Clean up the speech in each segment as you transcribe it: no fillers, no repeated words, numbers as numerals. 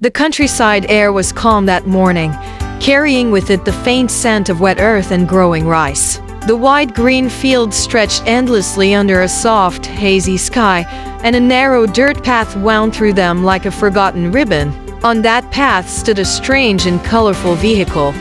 The countryside air was calm that morning, carrying with it the faint scent of wet earth and growing rice. The wide green fields stretched endlessly under a soft, hazy sky, and a narrow dirt path wound through them like a forgotten ribbon. On that path stood a strange and colorful vehicle,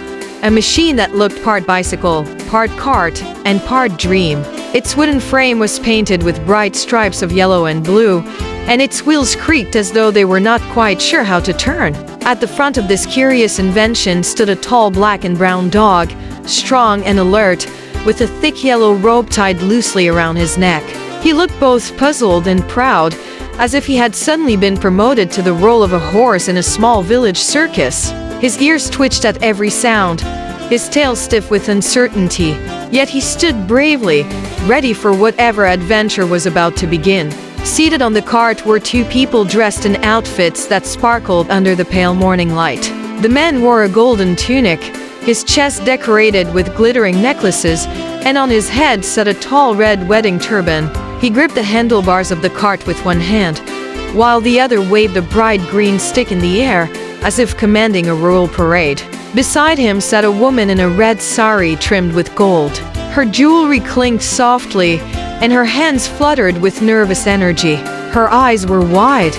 a machine that looked part bicycle, part cart, and part dream. Its wooden frame was painted with bright stripes of yellow and blue, and its wheels creaked as though they were not quite sure how to turn. At the front of this curious invention stood a tall black and brown dog, strong and alert, with a thick yellow robe tied loosely around his neck. He looked both puzzled and proud, as if he had suddenly been promoted to the role of a horse in a small village circus. His ears twitched at every sound, his tail stiff with uncertainty, yet he stood bravely, ready for whatever adventure was about to begin. Seated on the cart were two people dressed in outfits that sparkled under the pale morning light. The man wore a golden tunic, his chest decorated with glittering necklaces, and on his head sat a tall red wedding turban. He gripped the handlebars of the cart with one hand, while the other waved a bright green stick in the air, as if commanding a royal parade. Beside him sat a woman in a red sari trimmed with gold. Her jewelry clinked softly, and her hands fluttered with nervous energy. Her eyes were wide,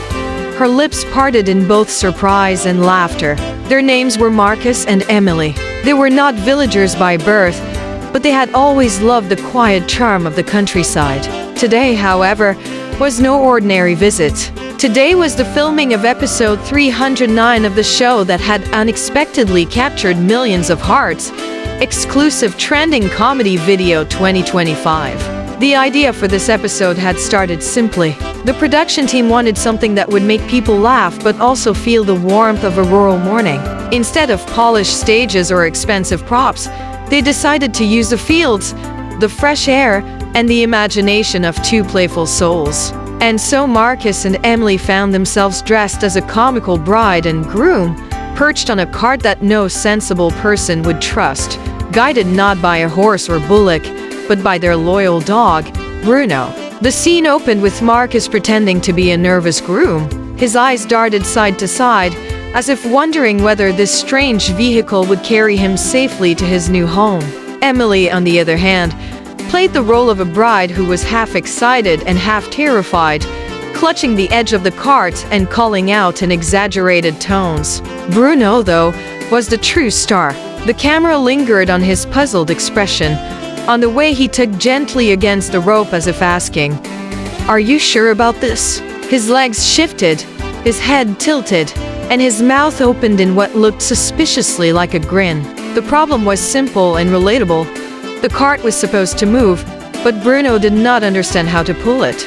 her lips parted in both surprise and laughter. Their names were Marcus and Emily. They were not villagers by birth, but they had always loved the quiet charm of the countryside. Today, however, was no ordinary visit. Today was the filming of episode 309 of the show that had unexpectedly captured millions of hearts, exclusive trending comedy video 2025. The idea for this episode had started simply. The production team wanted something that would make people laugh but also feel the warmth of a rural morning. Instead of polished stages or expensive props, they decided to use the fields, the fresh air, and the imagination of two playful souls. And so Marcus and Emily found themselves dressed as a comical bride and groom, perched on a cart that no sensible person would trust, guided not by a horse or bullock, but by their loyal dog, Bruno. The scene opened with Marcus pretending to be a nervous groom. His eyes darted side to side, as if wondering whether this strange vehicle would carry him safely to his new home. Emily, on the other hand, played the role of a bride who was half excited and half terrified, clutching the edge of the cart and calling out in exaggerated tones. Bruno, though, was the true star. The camera lingered on his puzzled expression, on the way he tugged gently against the rope as if asking, "Are you sure about this?" His legs shifted, his head tilted, and his mouth opened in what looked suspiciously like a grin. The problem was simple and relatable. The cart was supposed to move, but Bruno did not understand how to pull it.